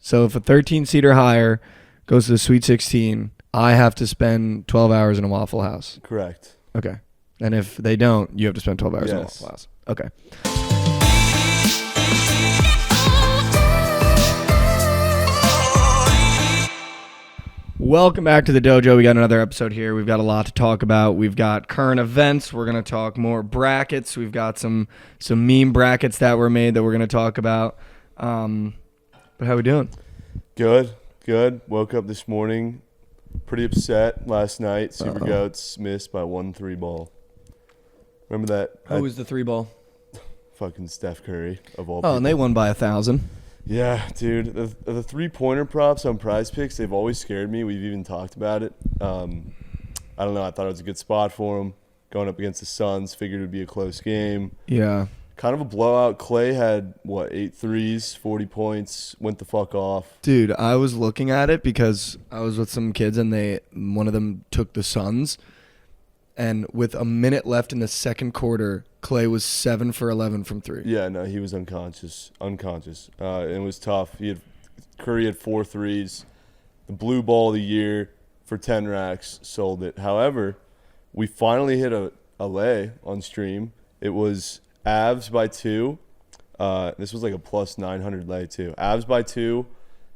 So if a 13 seed or higher goes to the Sweet 16, I have to spend 12 hours in a Waffle House. Correct. Okay. And if they don't, you have to spend 12 hours in a Yes. Waffle House. Okay. Welcome back to the dojo. We got another episode here. We've got a lot to talk about. We've got current events. We're going to talk more brackets. We've got some meme brackets that were made that we're going to talk about. But how we doing? Good. Woke up this morning pretty upset last night. Super Goats missed by 1-3 ball. Remember that? Who was the 3-ball? Fucking Steph Curry of all Oh, people. and they won by 1,000. Yeah, dude. The three-pointer props on Prize Picks, they've always scared me. We've even talked about it. I don't know. I thought it was a good spot for him. Going up against the Suns, figured it would be a close game. Yeah. Kind of a blowout. Clay had, 8 threes, 40 points, went the fuck off. Dude, I was looking at it because I was with some kids and one of them took the Suns. And with a minute left in the second quarter, Clay was 7 for 11 from 3. Yeah, no, he was unconscious. It was tough. Curry had 4 threes. The blue ball of the year for 10 racks, sold it. However, we finally hit a lay on stream. It was Avs by 2. This was like a plus 900 lay too. Avs by 2,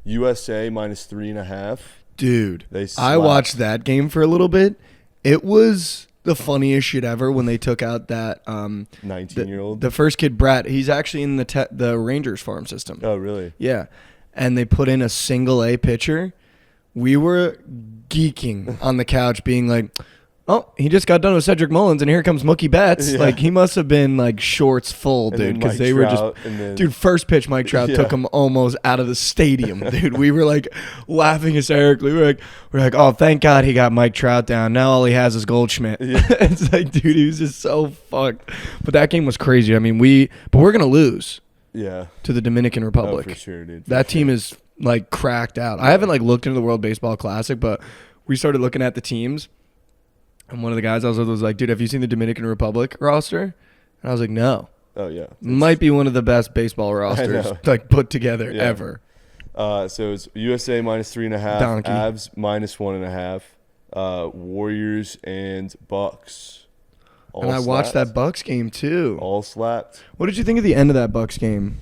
USA minus 3.5. Dude, They I watched that game for a little bit. It was the funniest shit ever when they took out that 19-year-old. The first kid, Brett, he's actually in the Rangers farm system. Oh, really? Yeah. And they put in a single A pitcher. We were geeking on the couch being like, oh, he just got done with Cedric Mullins, and here comes Mookie Betts. Yeah. Like, he must have been, like, shorts full, And dude, then because Mike they were Trout, just... and then- Dude, first pitch, Mike Trout Yeah. took him almost out of the stadium, dude. We were, like, laughing hysterically. We're like, oh, thank God he got Mike Trout down. Now all he has is Goldschmidt. Yeah. It's like, dude, he was just so fucked. But that game was crazy. I mean, we're going to lose Yeah. to the Dominican Republic. Oh, for sure, dude. That team is, like, cracked out. I haven't, like, looked into the World Baseball Classic, but we started looking at the teams. And one of the guys I was with was like, dude, have you seen the Dominican Republic roster? And I was like, no. Oh, yeah. Might be one of the best baseball rosters know. like put together Yeah. ever. So it's USA minus 3.5, Donkey. Avs minus 1.5, Warriors and Bucks. All And I watched slapped. that Bucks game too. All slapped. What did you think of the end of that Bucks game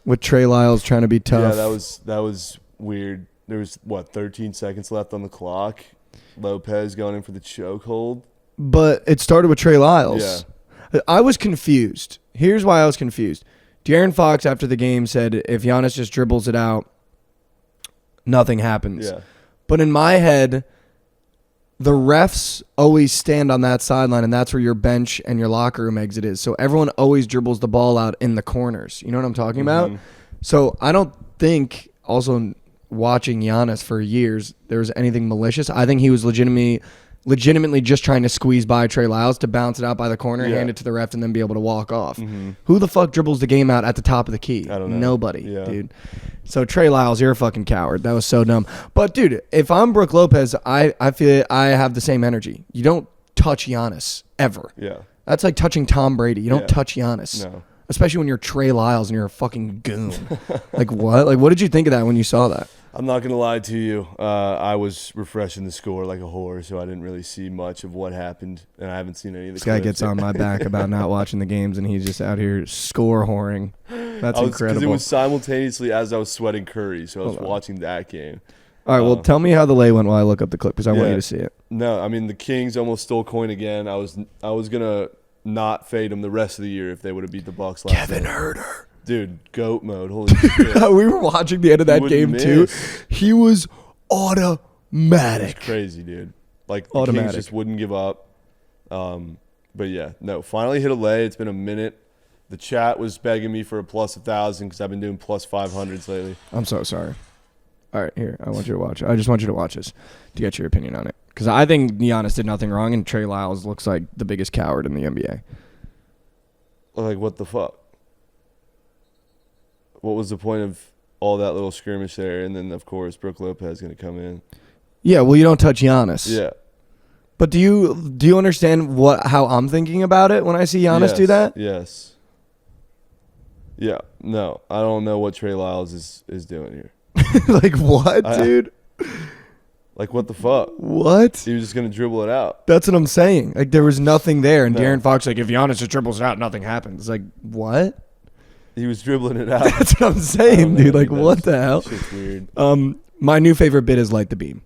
with Trey Lyles trying to be tough? Yeah, that was weird. There was 13 seconds left on the clock. Lopez going in for the chokehold. But it started with Trey Lyles. Yeah. I was confused. Here's why I was confused. De'Aaron Fox after the game said if Giannis just dribbles it out, nothing happens. Yeah. But in my head, the refs always stand on that sideline, and that's where your bench and your locker room exit is. So everyone always dribbles the ball out in the corners. You know what I'm talking about? So I don't think, also watching Giannis for years, there was anything malicious. I think he was legitimately just trying to squeeze by Trey Lyles to bounce it out by the corner, hand it to the ref, and then be able to walk off. Who the fuck dribbles the game out at the top of the key? I don't know. Nobody, Yeah. dude. So Trey Lyles, you're a fucking coward. That was so dumb. But dude, if I'm Brook Lopez, I feel I have the same energy. You don't touch Giannis ever. Yeah. That's like touching Tom Brady. You don't touch Giannis. No. Especially when you're Trey Lyles and you're a fucking goon. Like what? Like what did you think of that when you saw that? I'm not going to lie to you. I was refreshing the score like a whore, so I didn't really see much of what happened, and I haven't seen any of the This guy clips. gets on my back about not watching the games, and he's just out here score whoring. That's incredible. Because it was simultaneously as I was sweating Curry, so I was watching that game. All right, well, tell me how the lay went while I look up the clip, because I want you to see it. No, I mean, the Kings almost stole coin again. I was going to not fade them the rest of the year if they would have beat the Bucks last Kevin night. Herter. Dude, GOAT mode. Holy shit. We were watching the end of that game, too. miss. He was automatic. It's crazy, dude. Like, the Automatic. Kings just wouldn't give up. But yeah, no, finally hit a lay. It's been a minute. The chat was begging me for a plus 1,000 because I've been doing plus 500s lately. I'm so sorry. All right, here, I want you to watch it. I just want you to watch this to get your opinion on it. Because I think Giannis did nothing wrong, and Trey Lyles looks like the biggest coward in the NBA. Like, what the fuck? What was the point of all that little skirmish there? And then, of course, Brook Lopez going to come in. Yeah, well, you don't touch Giannis. Yeah. But do you understand how I'm thinking about it when I see Giannis do that? Yes. Yeah. No, I don't know what Trey Lyles is doing here. Like what, dude? Like what the fuck? What? He was just gonna dribble it out. That's what I'm saying. Like there was nothing there, and De'Aaron Fox like, if Giannis just dribbles it out, nothing happens. Like what? He was dribbling it out. That's what I'm saying, dude. Like what the hell? Shit's weird. My new favorite bit is Light the Beam.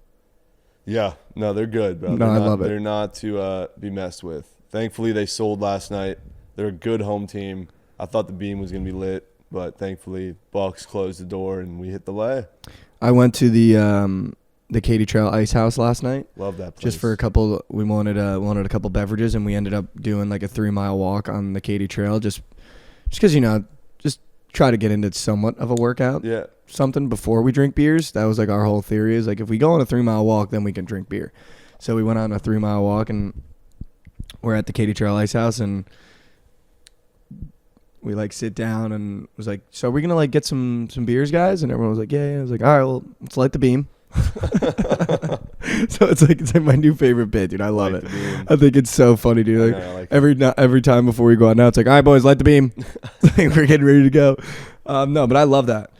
Yeah, no, they're good, bro. No, I love it. They're not to be messed with. Thankfully, they sold last night. They're a good home team. I thought the Beam was gonna be lit, but thankfully, Bucks closed the door and we hit the lay. I went to the Katy Trail Ice House last night. Love that place. Just for a couple, we wanted a couple beverages, and we ended up doing like a 3-mile walk on the Katy Trail, just because just try to get into somewhat of a workout. Yeah. Something before we drink beers. That was like our whole theory is like if we go on a 3-mile walk, then we can drink beer. So we went on a 3-mile walk, and we're at the Katy Trail Ice House, and we like sit down and was like, so are we gonna like get some beers, guys? And everyone was like, yeah. I was like, all right, well, let's light the beam. So it's like my new favorite bit, dude. I love it. I think it's so funny, dude. Like, every time before we go out now, it's like, all right, boys, light the beam. Like we're getting ready to go. No, but I love that.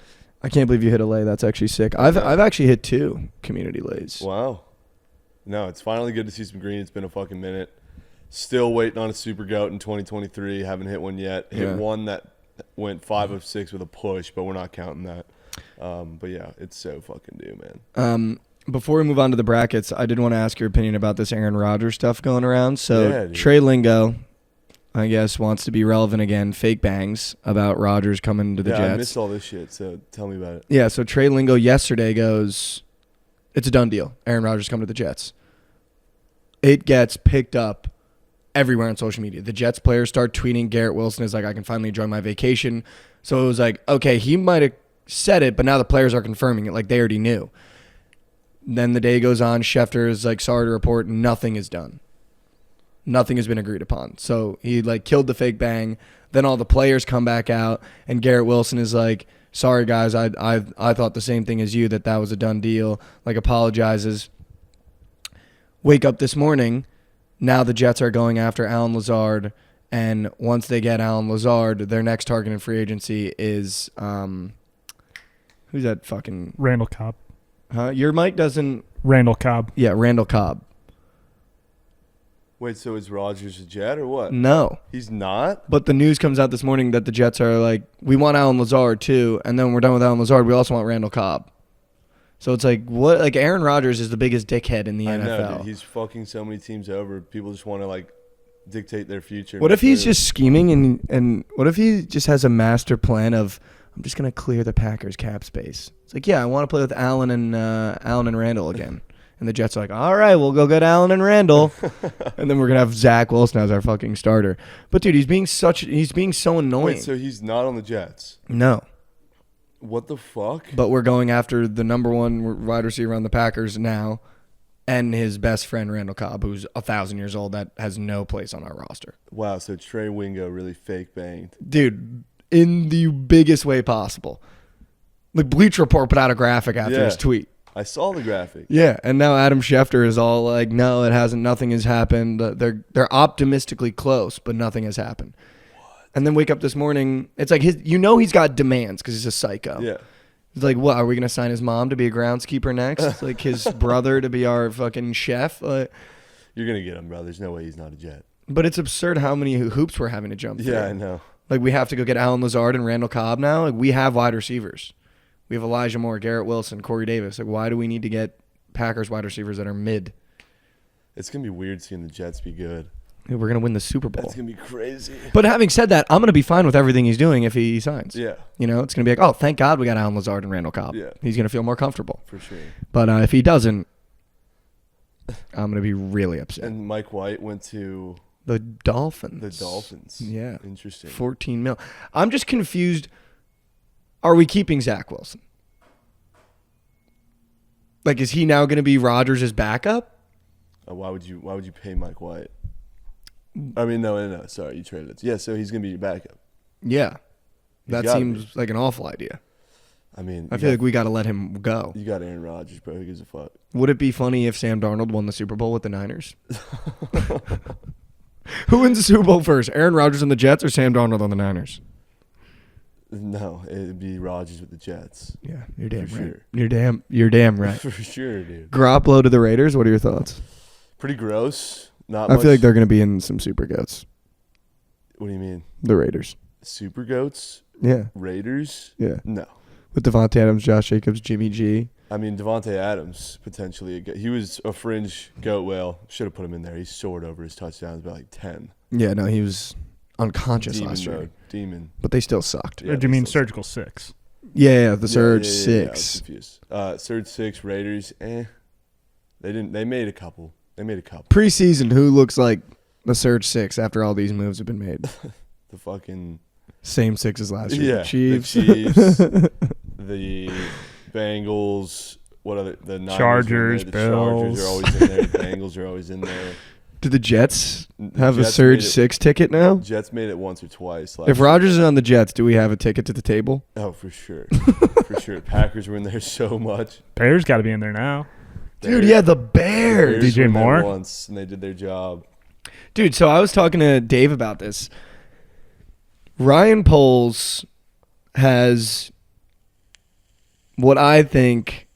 I can't believe you hit a lay. That's actually sick. I've actually hit 2 community lays. Wow. No, it's finally good to see some green. It's been a fucking minute. Still waiting on a super goat in 2023. Haven't hit one yet. Hit one that went 5 of 6 with a push, but we're not counting that. But yeah, it's so fucking due, man. Before we move on to the brackets, I did want to ask your opinion about this Aaron Rodgers stuff going around. So Trey Lingo, I guess, wants to be relevant again. Fake bangs about Rodgers coming to the Jets. I missed all this shit, so tell me about it. Yeah, so Trey Lingo yesterday goes, it's a done deal. Aaron Rodgers coming to the Jets. It gets picked up everywhere on social media. The Jets players start tweeting. Garrett Wilson is like, I can finally enjoy my vacation. So it was like, okay, he might have said it, but now the players are confirming it. Like they already knew. Then the day goes on. Schefter is like, sorry to report, nothing is done. Nothing has been agreed upon. So he like killed the fake bang. Then all the players come back out, and Garrett Wilson is like, sorry guys, I thought the same thing as you, that was a done deal. Like apologizes. Wake up this morning. Now the Jets are going after Allen Lazard, and once they get Allen Lazard, their next target in free agency is who's that fucking Randall Cobb. Huh? Your mic doesn't. Randall Cobb. Yeah, Randall Cobb. Wait, so is Rodgers a Jet or what? No, he's not. But the news comes out this morning that the Jets are like, we want Allen Lazard too, and then when we're done with Allen Lazard, we also want Randall Cobb. So it's like, what? Like Aaron Rodgers is the biggest dickhead in the NFL. Know, dude. He's fucking so many teams over. People just want to like dictate their future. What if he's just scheming and what if he just has a master plan of, I'm just gonna clear the Packers cap space? It's like, yeah, I want to play with Allen and Randall again. And the Jets are like, all right, we'll go get Allen and Randall, and then we're gonna have Zach Wilson as our fucking starter. But dude, he's being so annoying. Wait, so he's not on the Jets? No. What the fuck? But we're going after the number 1 wide receiver on the Packers now, and his best friend Randall Cobb, who's 1,000 years old, that has no place on our roster. Wow, so Trey Wingo really fake banged, dude, in the biggest way possible. Like Bleach Report put out a graphic after his tweet. I saw the graphic. Yeah, and now Adam Schefter is all like, no, it hasn't. Nothing has happened. They're optimistically close, but nothing has happened. What? And then wake up this morning, it's like he's got demands because he's a psycho. Yeah. He's like, what, are we gonna sign his mom to be a groundskeeper next? It's like his brother to be our fucking chef. You're gonna get him, bro. There's no way he's not a Jet. But it's absurd how many hoops we're having to jump through. Yeah, I know. Like we have to go get Allen Lazard and Randall Cobb now. Like we have wide receivers. We have Elijah Moore, Garrett Wilson, Corey Davis. Like why do we need to get Packers wide receivers that are mid? It's going to be weird seeing the Jets be good. We're going to win the Super Bowl. That's going to be crazy. But having said that, I'm going to be fine with everything he's doing if he signs. Yeah. You know, it's going to be like, oh, thank God we got Allen Lazard and Randall Cobb. Yeah. He's going to feel more comfortable. For sure. But if he doesn't, I'm going to be really upset. And Mike White went to the Dolphins. The Dolphins. Yeah. Interesting. 14 mil. I'm just confused. Are we keeping Zach Wilson? Like, is he now going to be Rodgers' backup? Why would you pay Mike White? I mean, no. Sorry, you traded it. Yeah, so he's going to be your backup. Yeah. That seems like an awful idea. I mean, I feel like we got to let him go. You got Aaron Rodgers, bro. Who gives a fuck? Would it be funny if Sam Darnold won the Super Bowl with the Niners? Who wins the Super Bowl first? Aaron Rodgers and the Jets or Sam Darnold on the Niners? No, it'd be Rodgers with the Jets. Yeah, you're damn For right. sure. You're damn right. For sure, dude. Garoppolo to the Raiders. What are your thoughts? Pretty gross. Not I much. feel like they're going to be in some super goats. What do you mean? The Raiders. Super goats? Yeah. Raiders? Yeah. No. With Devontae Adams, Josh Jacobs, Jimmy G. I mean, Devontae Adams, potentially. He was a fringe goat whale. Should have put him in there. He soared over his touchdowns by like 10. Yeah, no, he was unconscious Demon last year. mode. Demon. But they still sucked. Yeah, Or do you mean surgical 6? Yeah, the Surge I was 6. confused. Surge 6, Raiders, They made a couple. Preseason, who looks like the Surge 6 after all these moves have been made? The fucking Same 6 as last year. yeah, Chiefs. the Chiefs, the Bengals. What other the Niners Chargers, the Bills. Chargers are always in there. The Bengals are always in there. Do the Jets have a Jets Surge made it- 6 ticket now? Jets made it once or twice. If Rodgers is on the Jets, do we have a ticket to the table? Oh, for sure, for sure. Packers were in there so much. Bears got to be in there now. Dude, yeah, the Bears. Bears DJ were in there Moore? once, and they did their job. Dude, so I was talking to Dave about this. Ryan Poles has what I think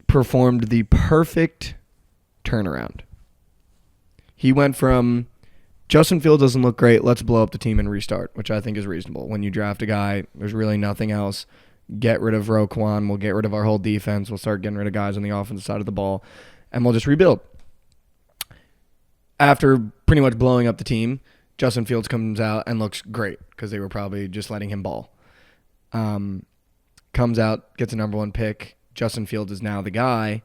performed the perfect turnaround. He went from Justin Fields doesn't look great, let's blow up the team and restart, which I think is reasonable. When you draft a guy, there's really nothing else. Get rid of Roquan. We'll get rid of our whole defense. We'll start getting rid of guys on the offensive side of the ball, and we'll just rebuild. After pretty much blowing up the team, Justin Fields comes out and looks great because they were probably just letting him ball. Comes out, gets a number 1 pick. Justin Fields is now the guy.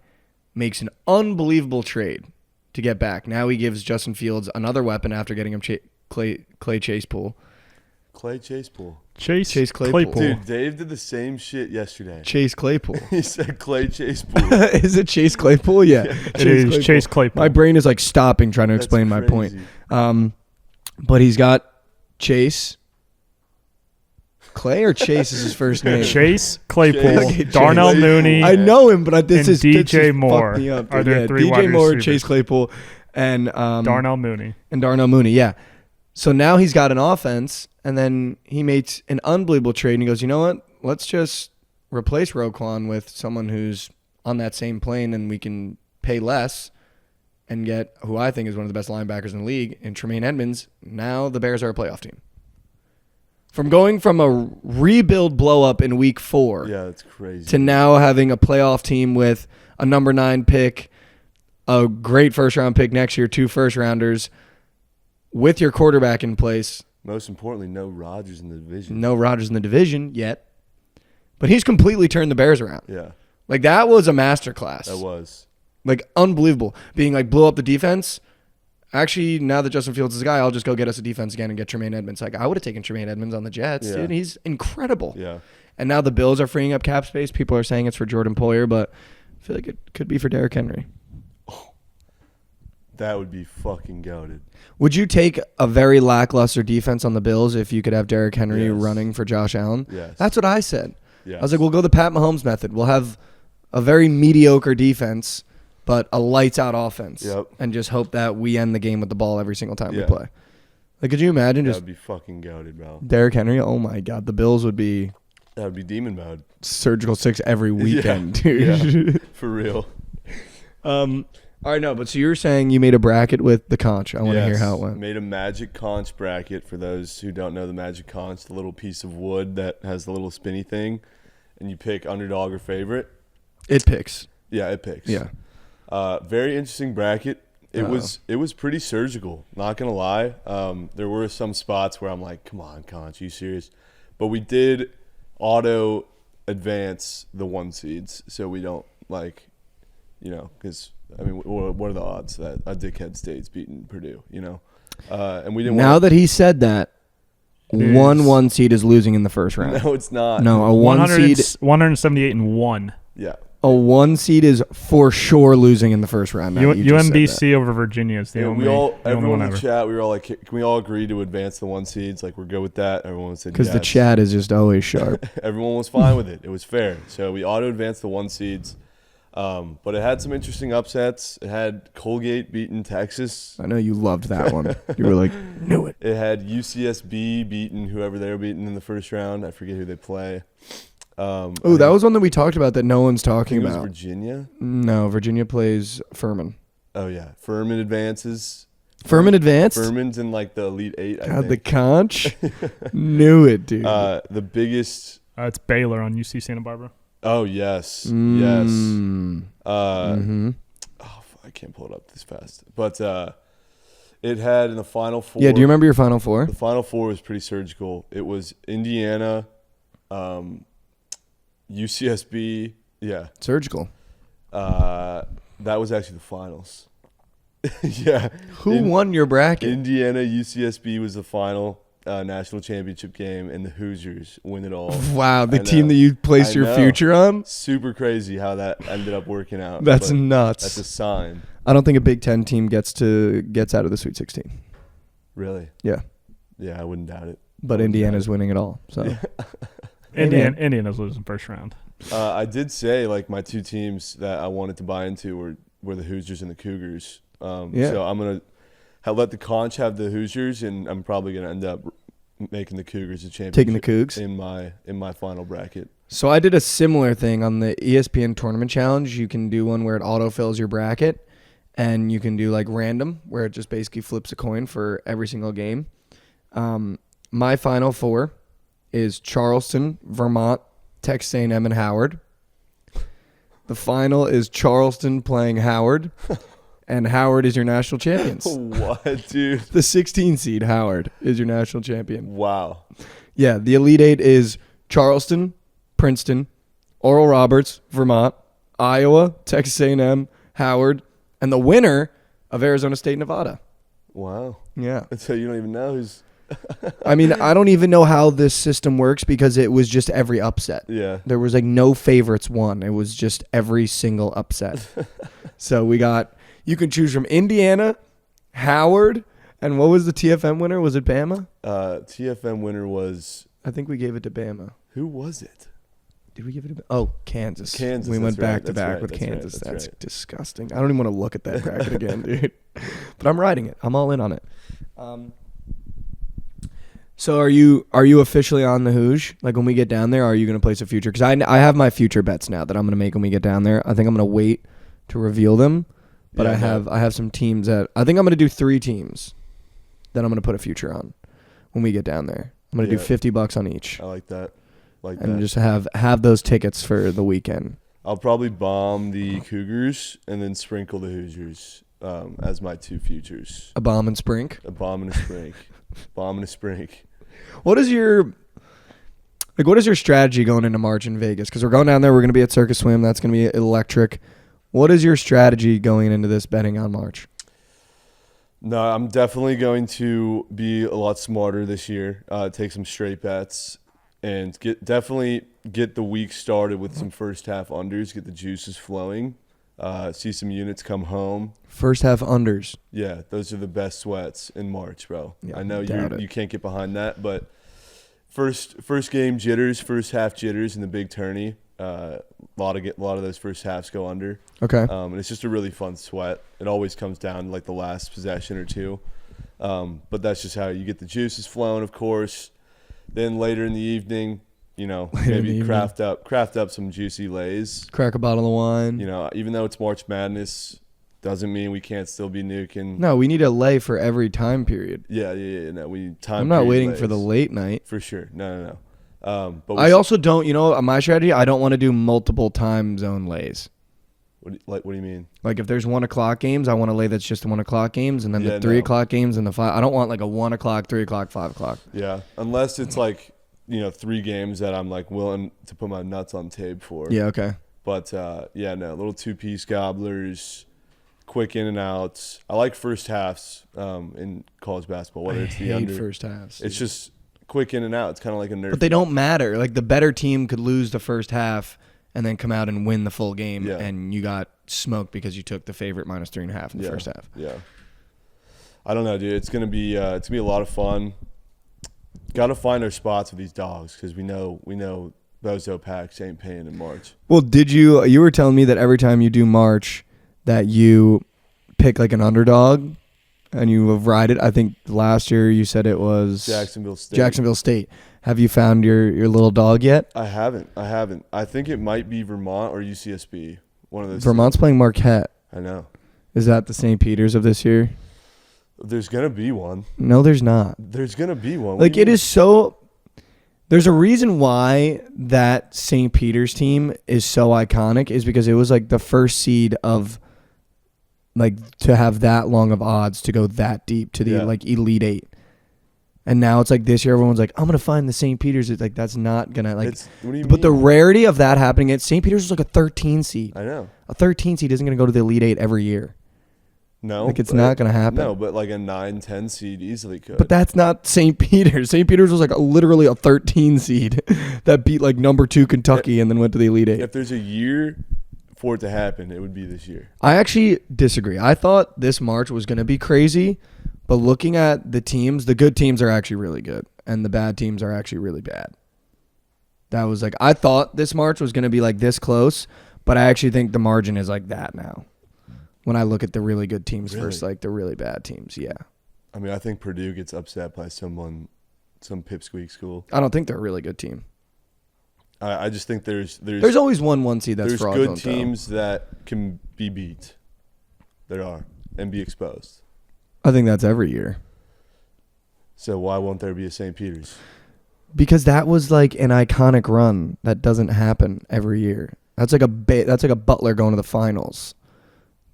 Makes an unbelievable trade to get back. Now he gives Justin Fields another weapon after getting him Clay Chasepool. Chase Claypool. Dude, Dave did the same shit yesterday. Chase Claypool. He said Clay Chasepool. Is it Chase Claypool? Yeah. It is Chase Claypool. My brain is like stopping trying to That's explain my point. crazy. But he's got Chase. Clay or Chase is his first name. Chase Claypool, Okay, Darnell Chase. Mooney, I know him, but this and is this DJ just Moore fucked me up, are dude. their 3 DJ wide Moore, receivers. Chase Claypool, and Darnell Mooney. and Darnell Mooney. Yeah. So now he's got an offense, and then he makes an unbelievable trade, and he goes, you know what? Let's just replace Roquan with someone who's on that same plane, and we can pay less and get who I think is one of the best linebackers in the league, in Tremaine Edmonds. Now the Bears are a playoff team. From going from a rebuild blow-up in week 4 Yeah, that's crazy. to now having a playoff team with a number 9 pick, a great first-round pick next year, 2 first-rounders, with your quarterback in place. Most importantly, no Rodgers in the division. No Rodgers in the division yet. But he's completely turned the Bears around. Yeah, Like, that was a masterclass. that was. Like, unbelievable. Being like, blew up the defense. Actually, now that Justin Fields is the guy, I'll just go get us a defense again and get Tremaine Edmonds. Like, I would have taken Tremaine Edmonds on the Jets, Yeah. dude. He's incredible. Yeah. And now the Bills are freeing up cap space. People are saying it's for Jordan Poyer, but I feel like it could be for Derrick Henry. That would be fucking goated. Would you take a very lackluster defense on the Bills if you could have Derrick Henry Yes. running for Josh Allen? Yes. That's what I said. Yeah. I was like, we'll go the Pat Mahomes method. We'll have a very mediocre defense, but a lights-out offense. Yep. And just hope that we end the game with the ball every single time we Yeah. play. Like, could you imagine That just would be fucking goated, bro. Derrick Henry? Oh, my God. The Bills would be That would be demon mode. surgical 6 every weekend, Yeah. dude. For real. All right, no, but so you're saying you made a bracket with the Conch. I want to hear how it went. Made a magic conch bracket for those who don't know the magic conch, the little piece of wood that has the little spinny thing, and you pick underdog or favorite. It picks. Yeah, it picks. Yeah. Very interesting bracket. It Uh-oh. was pretty surgical. Not gonna lie. There were some spots where I'm like, come on, Conch, you serious? But we did auto advance the 1 seeds, so we don't because I mean, what are the odds that a dickhead state's beating Purdue? And we didn't. Now that he said that, It is- 1 seed is losing in the first round. No, it's not. No, a 1 seed 178 and 1. Yeah. A 1 seed is for sure losing in the first round. Now, you just said that. UMBC over Virginia is the Yeah, only. everyone one in the ever. chat, we were all like, can we all agree to advance the 1 seeds? Like, we're good with that. Everyone said Because yes. the chat is just always sharp. Everyone was fine with it. It was fair. So we auto advanced the 1 seeds. But it had some interesting upsets. It had Colgate beating Texas. I know you loved that one. You were like, knew it. It had UCSB beating whoever they were beating in the first round. I forget who they play. Oh, that was one that we talked about that no one's I talking think it was about. Virginia. No, Virginia plays Furman. Oh yeah, Furman advances. Furman advanced? Furman's in like the Elite Eight. I God, the think. Conch. Knew it, dude. The biggest. It's Baylor on UC Santa Barbara. Oh yes, yes. Mm-hmm. Oh, I can't pull it up this fast. But it had in the Final Four. Yeah, do you remember your Final Four? The Final Four was pretty surgical. It was Indiana, UCSB. Yeah. Surgical. That was actually the finals. Yeah. Who won your bracket? Indiana, UCSB was the final national championship game, and the Hoosiers win it all. Wow, the I team know. that you placed I your know. future on? Super crazy how that ended up working out. That's but nuts. That's a sign. I don't think a Big Ten team gets out of the Sweet 16. Really? Yeah, Yeah, I wouldn't doubt it. but Indiana's winning it all. So Indiana's losing first round. I did say like my two teams that I wanted to buy into were the Hoosiers and the Cougars. Yeah. So I'm gonna let the Conch have the Hoosiers, and I'm probably gonna end up making the Cougars a championship. Taking the Cougs in my final bracket. So I did a similar thing on the ESPN Tournament Challenge. You can do one where it autofills your bracket, and you can do like random, where it just basically flips a coin for every single game. My Final Four is Charleston, Vermont, Texas A&M, and Howard. The final is Charleston playing Howard, and Howard is your national champions. What, dude? The 16 seed Howard is your national champion. Wow. Yeah, the Elite Eight is Charleston, Princeton, Oral Roberts, Vermont, Iowa, Texas A&M, Howard, and the winner of Arizona State, Nevada. Wow. Yeah. So you don't even know who's. I mean, I don't even know how this system works because it was just every upset. Yeah. There was like no favorites won. It was just every single upset. So you can choose from Indiana, Howard, and what was the TFM winner? Was it Bama? TFM winner was. I think we gave it to Bama. Who was it? Did we give it to Kansas. Kansas. We went that's right, back to that's back right, with that's right, Kansas. that's That's right. disgusting. I don't even want to look at that bracket again, dude. But I'm riding it. I'm all in on it. So are you officially on the Hooj? Like when we get down there, are you going to place a future? Because I have my future bets now that I'm going to make when we get down there. I think I'm going to wait to reveal them. But Yeah, I have some teams that I think I'm going to do 3 teams that I'm going to put a future on when we get down there. I'm going to do $50 on each. I like that. And just have those tickets for the weekend. I'll probably bomb the Cougars and then sprinkle the Hoosiers as my two futures. A bomb and sprink. A bomb and a sprink. Bomb and a sprink. What is your strategy going into March in Vegas? Because we're going down there. We're going to be at Circus Swim. That's going to be electric. What is your strategy going into this betting on March? No, I'm definitely going to be a lot smarter this year. Take some straight bets and definitely get the week started with some first half unders. Get the juices flowing. See some units come home. First half unders. Yeah, those are the best sweats in March, bro. Yeah, I know doubt you can't get behind that, but first game jitters, first half jitters in the big tourney. A lot of those first halves go under. Okay. And it's just a really fun sweat. It always comes down to like the last possession or two. But that's just how you get the juices flowing, of course. Then later in the evening, maybe craft up some juicy lays. Crack a bottle of wine. Even though it's March Madness, doesn't mean we can't still be nuking. No, we need a lay for every time period. Yeah. No, we need time. I'm not period waiting lays. for the late night. For sure. No. But I also don't, my strategy, I don't want to do multiple time zone lays. what do you mean? Like if there's 1 o'clock games, I want to lay that's just the 1 o'clock games, and then Yeah, the 3 no. o'clock games and the 5. I don't want like a 1 o'clock, 3 o'clock, 5 o'clock. Yeah, unless it's like 3 games that I'm like willing to put my nuts on tape for. Yeah, okay. But little 2-piece gobblers, quick in and outs. I like first halves in college basketball. Whether it's the I hate under, first halves. it's just quick in and out. It's kind of like a nerf. But they don't matter. Like the better team could lose the first half and then come out and win the full game, Yeah. and you got smoked because you took the favorite -3.5 in the first half. Yeah. I don't know, dude. It's gonna be a lot of fun. Got to find our spots with these dogs because we know Bozo packs ain't paying in March. Well, you were telling me that every time you do March that you pick like an underdog and you ride it. I think last year you said it was Jacksonville State. Have you found your little dog yet? I haven't. I think it might be Vermont or UCSB. One of those. Vermont's playing Marquette. I know. Is that the St. Peter's of this year? There's going to be one. No, there's not. There's going to be one. Like, it is so... There's a reason why that St. Peter's team is so iconic is because it was, like, the first seed of, like, to have that long of odds to go that deep to the, like, Elite Eight. And now it's like this year, everyone's like, I'm going to find the St. Peter's. It's like, that's not going to, like... What do you mean? But the rarity of that happening at St. Peter's was like a 13 seed. I know. A 13 seed isn't going to go to the Elite Eight every year. No. Like, it's not going to happen. No, but like a 9-10 seed easily could. But that's not St. Peter's. St. Peter's was like literally a 13 seed that beat like number 2 Kentucky and then went to the Elite Eight. If there's a year for it to happen, it would be this year. I actually disagree. I thought this March was going to be crazy, but looking at the teams, the good teams are actually really good, and the bad teams are actually really bad. That was like, I thought this March was going to be like this close, but I actually think the margin is like that now. When I look at the really good teams versus like the really bad teams, yeah. I mean, I think Purdue gets upset by some pipsqueak school. I don't think they're a really good team. I just think there's always one seed that's fraudulent. There's good teams that can be beat. There are, and be exposed. I think that's every year. So why won't there be a St. Peter's? Because that was like an iconic run that doesn't happen every year. That's like a Butler going to the finals.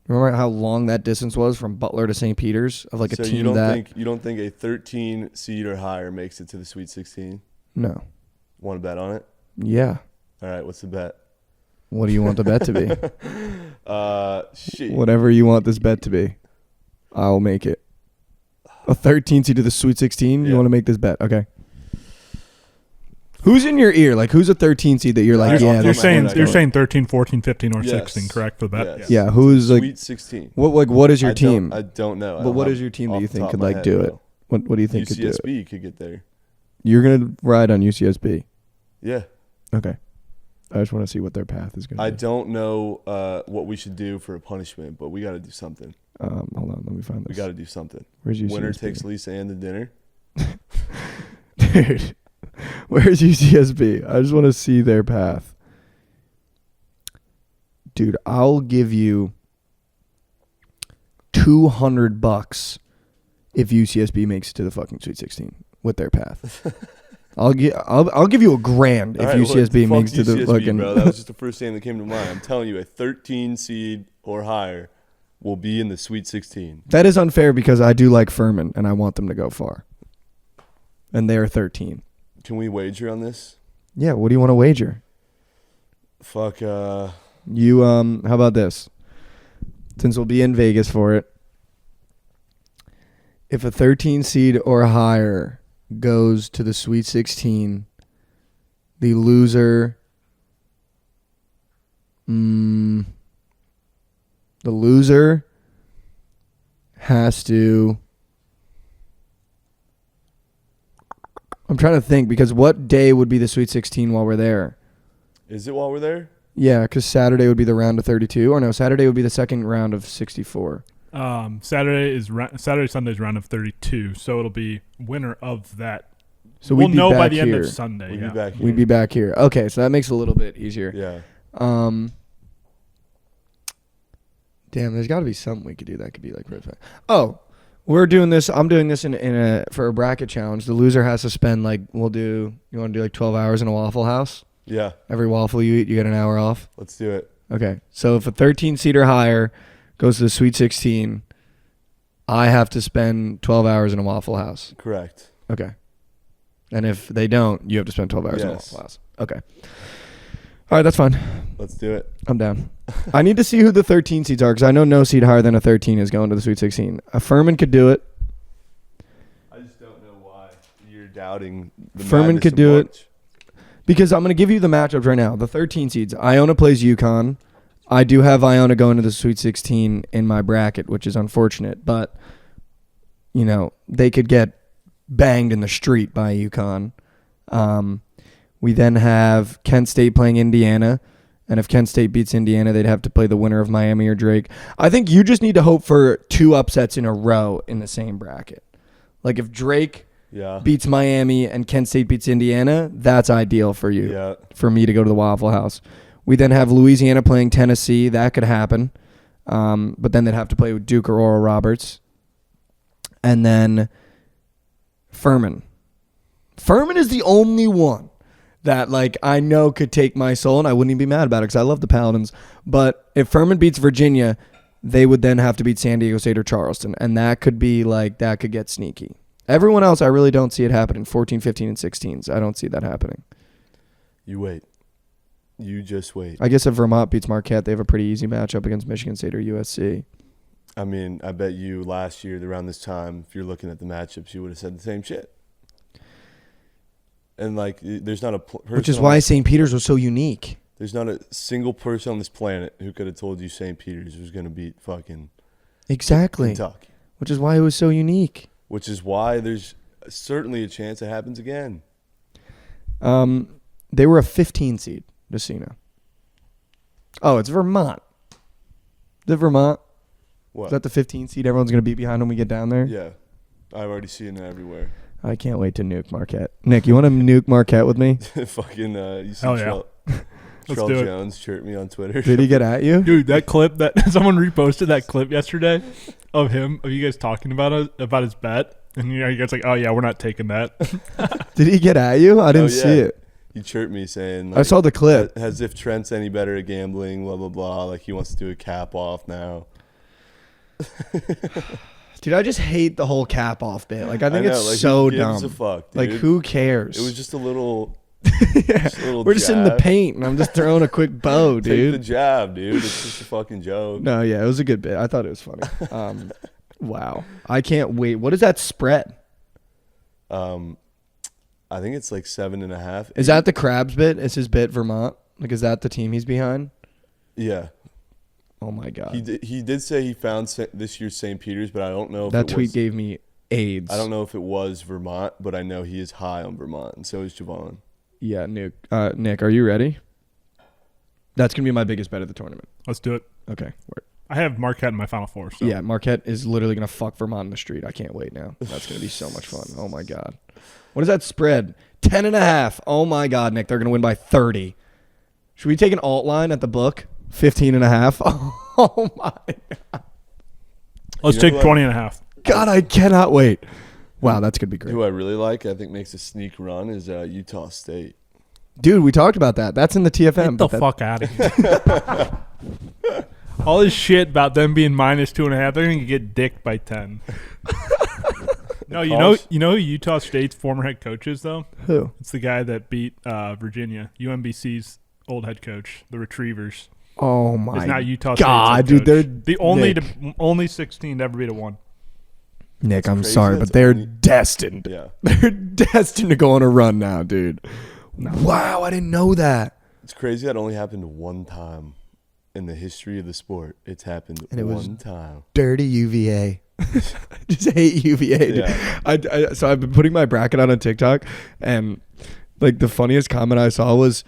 Remember how long that distance was from Butler to St. Peter's of like a team you don't think a 13 seed or higher makes it to the Sweet 16? No. Want to bet on it? Yeah. All right, what's the bet? What do you want the bet to be? Shit. Whatever you want this bet to be, I'll make it. A 13 seed to the Sweet 16? Yeah. You want to make this bet? Okay. Who's in your ear? Like, who's a 13 seed that you're like, you're saying 13, 14, 15, or 16, correct, for that? Yes. Yeah, who's like Sweet 16. What is your team? I don't know. But what is your team that you think could like do it? What do you think could do it? UCSB could get there. You're gonna ride on UCSB. Yeah. Okay. I just want to see what their path is gonna be. I don't know what we should do for a punishment, but we got to do something. Hold on, let me find this. We got to do something. Where's UCSB? Winner takes Lisa Ann to dinner. Dude. Where's UCSB? I just want to see their path. Dude, I'll give you $200 if UCSB makes it to the fucking Sweet 16 with their path. I'll give you $1,000 if UCSB makes it to the fucking. Bro, that was just the first thing that came to mind. I'm telling you, a 13 seed or higher will be in the Sweet 16. That is unfair because I do like Furman and I want them to go far. And they're 13. Can we wager on this? Yeah, what do you want to wager? Fuck. How about this? Since we'll be in Vegas for it, if a 13 seed or higher goes to the Sweet 16, the loser has to. I'm trying to think because what day would be the Sweet 16 while we're there? Is it while we're there? Yeah, because Saturday would be the round of 32. Or no, Saturday would be the second round of 64. Saturday, Sunday's round of 32. So it'll be winner of that. So we'll know by the here. end of Sunday. We'd be back here. We'd be back here. Okay, so that makes it a little bit easier. Yeah. Damn, there's got to be something we could do that could be like right back. Oh. We're doing this. I'm doing this for a bracket challenge. The loser has to spend you want to do like 12 hours in a Waffle House? Yeah. Every waffle you eat, you get an hour off? Let's do it. Okay. So if a 13 seed or higher goes to the Sweet 16, I have to spend 12 hours in a Waffle House. Correct. Okay. And if they don't, you have to spend 12 hours in a Waffle House. Okay. All right, that's fine. Let's do it. I'm down. I need to see who the 13 seeds are because I know no seed higher than a 13 is going to the Sweet 16. A Furman could do it. I just don't know why you're doubting the Furman could do it because I'm going to give you the matchups right now. The 13 seeds. Iona plays UConn. I do have Iona going to the Sweet 16 in my bracket, which is unfortunate, but they could get banged in the street by UConn. We then have Kent State playing Indiana. And if Kent State beats Indiana, they'd have to play the winner of Miami or Drake. I think you just need to hope for 2 upsets in a row in the same bracket. Like if Drake beats Miami and Kent State beats Indiana, that's ideal for you. Yeah. For me to go to the Waffle House. We then have Louisiana playing Tennessee. That could happen. But then they'd have to play with Duke or Oral Roberts. And then Furman. Furman is the only one that like I know could take my soul, and I wouldn't even be mad about it because I love the Paladins. But if Furman beats Virginia, they would then have to beat San Diego State or Charleston, and that could be like that could get sneaky. Everyone else, I really don't see it happening. 14, 15, and 16s. I don't see that happening. You wait. You just wait. I guess if Vermont beats Marquette, they have a pretty easy matchup against Michigan State or USC. I mean, I bet you last year around this time, if you're looking at the matchups, you would have said the same shit. And, like, there's not a person. Which is why St. Peter's was so unique. There's not a single person on this planet who could have told you St. Peter's was going to beat fucking Exactly. Kentucky. Which is why it was so unique. Which is why there's certainly a chance it happens again. They were a 15 seed, just so you know. Oh, it's Vermont. Is it Vermont? What? Is that the 15 seed everyone's going to be behind when we get down there? Yeah. I've already seen it everywhere. I can't wait to nuke Marquette. Nick, you want to nuke Marquette with me? Fucking, you see Hell yeah. Trell do it. Jones chirped me on Twitter. Did he get at you? Dude, that clip that someone reposted that clip yesterday of you guys talking about his bet, and you guys like, oh yeah, we're not taking that. Did he get at you? I didn't see it. He chirped me saying, like, I saw the clip. as if Trent's any better at gambling, blah, blah, blah. Like, he wants to do a cap off now. Dude, I just hate the whole cap off bit. Like, I think know, it's like, so who gives dumb. a fuck, dude? Like, who cares? It was just a little. We're just in the paint, and I'm just throwing a quick bow, dude. Take the jab, dude. It's just a fucking joke. No, yeah, it was a good bit. I thought it was funny. Wow. I can't wait. What is that spread? I think it's like 7.5. Is that the Krabs bit? Is his bit Vermont? Like, is that the team he's behind? Yeah. Oh, my God. He did say he found this year's St. Peter's, but I don't know if that tweet gave me AIDS. I don't know if it was Vermont, but I know he is high on Vermont, and so is Javon. Yeah, Nick, are you ready? That's going to be my biggest bet of the tournament. Let's do it. Okay. I have Marquette in my Final Four. So. Yeah, Marquette is literally going to fuck Vermont in the street. I can't wait now. That's going to be so much fun. Oh, my God. What is that spread? 10.5. Oh, my God, Nick. They're going to win by 30. Should we take an alt line at the book? 15.5. Oh, my God. Let's take 20.5. God, I cannot wait. Wow, that's going to be great. Who I really like, I think makes a sneak run, is Utah State. Dude, we talked about that. That's in the TFM. Get the fuck out of here. All this shit about them being minus 2.5, they're going to get dicked by 10. No, you know who Utah State's former head coach is, though? Who? It's the guy that beat Virginia, UMBC's old head coach, the Retrievers. Oh, my It's not Utah God, State's head dude. coach. They're the only 16 to ever beat a 1. Nick, I'm crazy. sorry, That's but they're only- destined. Yeah. They're destined to go on a run now, dude. No. Wow, I didn't know that. It's crazy that only happened one time in the history of the sport. It's happened And it was one time. Dirty UVA. I just hate UVA. Dude. Yeah. So I've been putting my bracket out on TikTok, and like the funniest comment I saw was,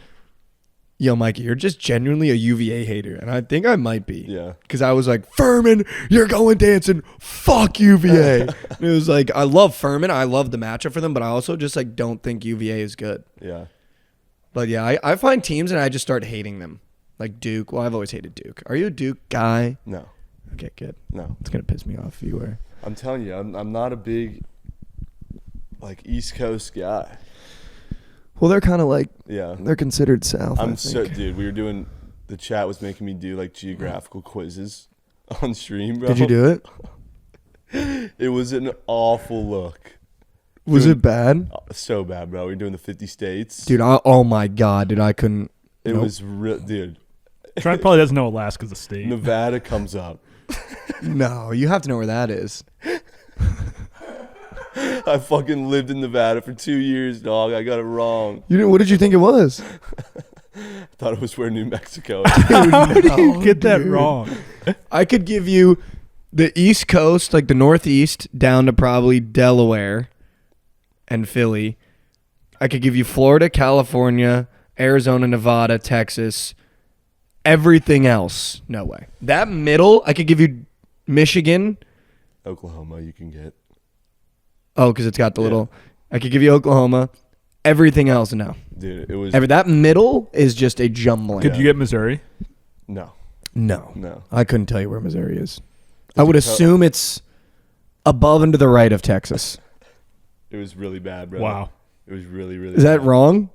"Yo, Mikey, you're just genuinely a UVA hater," and I think I might be. Yeah. Because I was like, "Furman, you're going dancing. Fuck UVA." And it was like, I love Furman. I love the matchup for them, but I also just like don't think UVA is good. Yeah. But yeah, I find teams and I just start hating them. Like Duke. Well, I've always hated Duke. Are you a Duke guy? No. Okay, good. No. It's gonna piss me off if you were. I'm telling you, I'm not a big, like, East Coast guy. Well, they're kind of like, Yeah. they're considered South. I'm so, dude, we were doing, the chat was making me do, like, geographical quizzes on stream, bro. Did you do it? It was an awful look. Was Dude, it bad? So bad, bro. We were doing the 50 states. Dude, oh my God, dude, I couldn't. It nope. was real, dude. Trent probably doesn't know Alaska's a state. Nevada comes up. No, you have to know where that is. I fucking lived in Nevada for 2 years, dog. I got it wrong. What did you think it was? I thought it was where New Mexico is. How did you get that dude. wrong? I could give you the East Coast, like the Northeast, down to probably Delaware and Philly. I could give you Florida, California, Arizona, Nevada, Texas. Everything else, no way. That middle, I could give you Michigan. Oklahoma, you can get. Oh, because it's got the little. I could give you Oklahoma. Everything else, no. Dude, it was. That middle is just a jumbling. Could you get Missouri? No. No. I couldn't tell you where Missouri is. I Did would you assume it's above and to the right of Texas. It was really bad, bro. Wow. It was really, really Is that bad. wrong?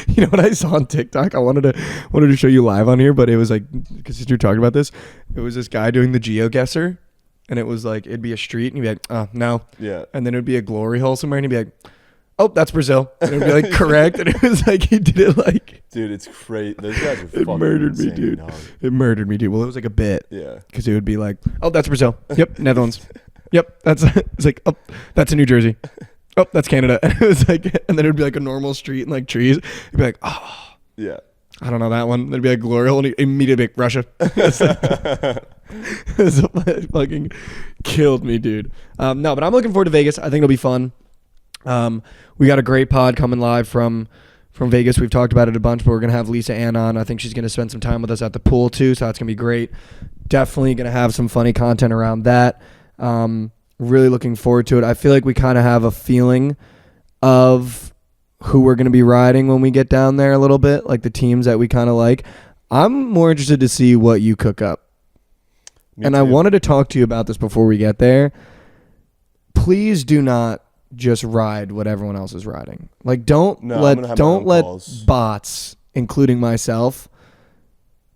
You know what I saw on TikTok? I wanted to show you live on here, but it was like, because you're talking about this, it was this guy doing the GeoGuessr, and it was like, it'd be a street, and he'd be like, oh, no. Yeah. And then it'd be a glory hole somewhere, and he'd be like, oh, that's Brazil. And it'd be like, correct. And it was like, he did it like. Dude, it's crazy. Those guys are It fucking murdered me, insane, dude. dog. It murdered me, dude. Well, it was like a bit. Yeah. Because it would be like, oh, that's Brazil. Yep, Netherlands. Yep, that's it's like, oh, that's in New Jersey. Oh, that's Canada. And it was like, and then it would be like a normal street and like trees. It'd be like, oh, Yeah. I don't know that one. There'd be like glory hole, and immediately like, Russia. It fucking killed me, dude. No, but I'm looking forward to Vegas. I think it'll be fun. We got a great pod coming live from Vegas. We've talked about it a bunch, but we're gonna have Lisa Ann on. I think she's gonna spend some time with us at the pool too, so that's gonna be great. Definitely gonna have some funny content around that. Really looking forward to it. I feel like we kind of have a feeling of who we're gonna be riding when we get down there a little bit, like the teams that we kind of like. I'm more interested to see what you cook up. Me And too. I wanted to talk to you about this before we get there. Please do not just ride what everyone else is riding. Like don't No, I'm gonna have my own let calls. bots, including myself,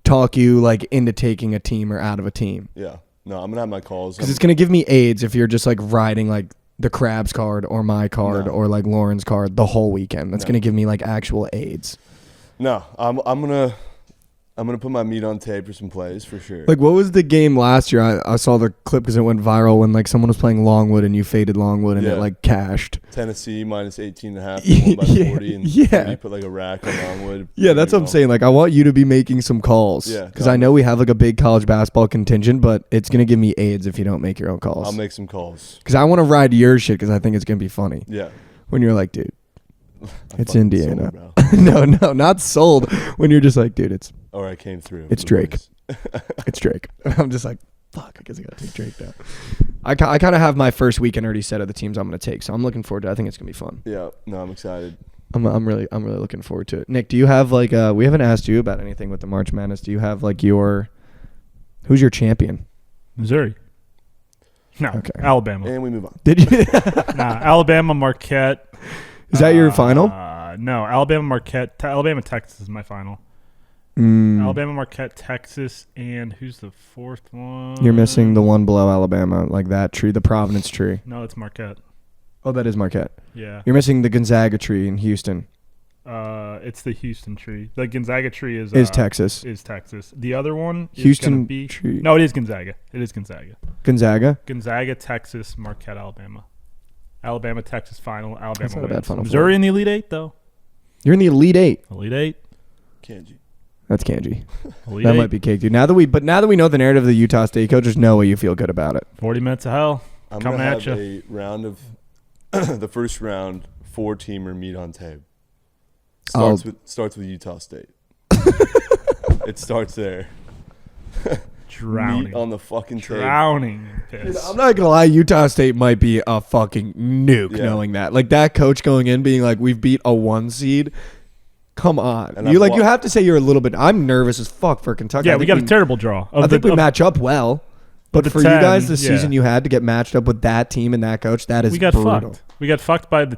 talk you like into taking a team or out of a team. Yeah. No, I'm gonna have my calls. Because it's gonna give me AIDS if you're just like riding like the Krabs card or my card No. or like Lauren's card the whole weekend. That's No. gonna give me like actual AIDS. No, I'm gonna put my meat on tape for some plays for sure. Like, what was the game last year? I saw the clip because it went viral when like someone was playing Longwood and you faded Longwood and Yeah. it like cashed. Tennessee minus 18.5, won by 40, and Yeah. you put like a rack on Longwood. Yeah, that's what I'm saying. Like, I want you to be making some calls. Yeah, Because I know we have like a big college basketball contingent, but it's gonna give me AIDS if you don't make your own I'll calls. make some calls. Because I want to ride your shit because I think it's gonna be funny Yeah. when you're like, dude, I it's fucking Indiana. sold, bro. no, not sold. When you're just like, dude, it's Or I came through. It's for the Drake. boys. it's Drake. I'm just like, fuck, I guess I gotta take Drake now. I kind of have my first weekend already set of the teams I'm gonna take, so I'm looking forward to it. I think it's gonna be fun. Yeah. No, I'm excited. I'm really looking forward to it. Nick, do you have like we haven't asked you about anything with the March Madness. Do you have like who's your champion? Missouri. No. Okay. Alabama. And we move on. Did you? Nah, Alabama, Marquette. Is that your final? No, Alabama, Marquette. Alabama, Texas is my final. Alabama, Marquette, Texas, and who's the fourth one? You're missing the one below Alabama, like that tree, the Providence tree. No, it's Marquette. Oh, that is Marquette. Yeah. You're missing the Gonzaga tree in Houston. It's the Houston tree. The Gonzaga tree is Texas. Is Texas. The other one is Houston gonna be tree. No, it is Gonzaga. It is Gonzaga. Gonzaga. Gonzaga, Texas, Marquette, Alabama. Alabama, Texas final. Alabama That's not a bad wins. Final Four. Missouri in the Elite Eight though. You're in the Elite Eight. Elite Eight. Kanji. That's Kanji. Elite That Eight. might be cake, dude. Now that we know the narrative of the Utah State coach, just know you feel good about it. 40 minutes of hell. I'm Coming gonna at have you. a round of the first round 4-teamer meat on tape. Oh. Starts with Utah State. It starts there. Drowning. Meat on the fucking tape. Drowning. in Dude, piss. I'm not gonna lie, Utah State might be a fucking nuke Yeah. knowing that. Like that coach going in being like, we've beat a 1 seed. Come on. And You I've you have to say you're a little bit I'm nervous as fuck for Kentucky. Yeah, I we think got a terrible draw. I think we match up well. But the for you 10, guys, the yeah. season you had to get matched up with that team and that coach, that is We got brutal. fucked. We got fucked by the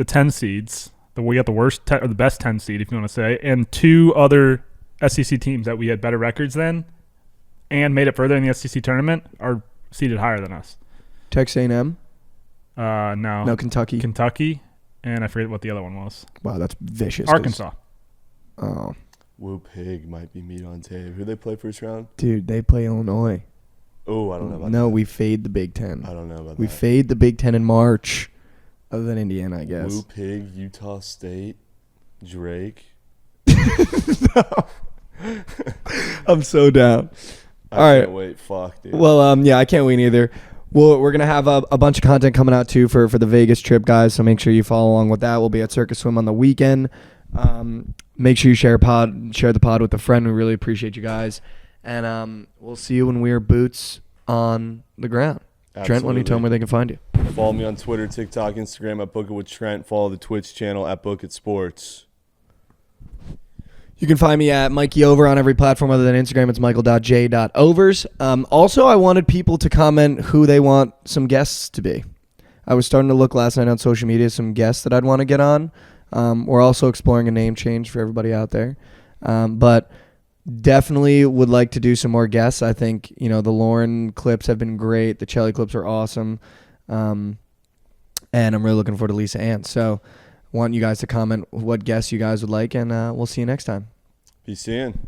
10 seeds. We got the worst or the best 10 seed, if you want to say, and 2 other SEC teams that we had better records than, and made it further in the SEC tournament are seeded higher than us. Texas A&M? No, Kentucky. Kentucky, and I forget what the other one was. Wow, that's vicious. 'cause- Arkansas. Oh, Woo Pig might be meat on tape. Who they play first round? dude, they play Illinois. Oh, I don't know about No, that. we fade the Big Ten. I don't know about We that. fade the Big Ten in March, other than Indiana, I guess. Woo Pig, Utah State, Drake. I'm so down. I All right. can't wait. Fuck, dude. Well, yeah, I can't win either. Well, we're going to have a bunch of content coming out, too, for the Vegas trip, guys. So make sure you follow along with that. We'll be at Circus Swim on the weekend. Make sure you share the pod with a friend. We really appreciate you guys. And we'll see you when we are boots on the ground. Absolutely. Trent, why don't you tell them where they can find you? Follow me on Twitter, TikTok, Instagram at Book It with Trent. Follow the Twitch channel at Book It Sports. You can find me at Mikey Over on every platform other than Instagram. It's michael.j.overs. Also, I wanted people to comment who they want some guests to be. I was starting to look last night on social media, some guests that I'd want to get on. We're also exploring a name change for everybody out there. But definitely would like to do some more guests. I think, the Lauren clips have been great. The Chelly clips are awesome. And I'm really looking forward to Lisa Ann. So want you guys to comment what guests you guys would like, and we'll see you next time. Be seeing.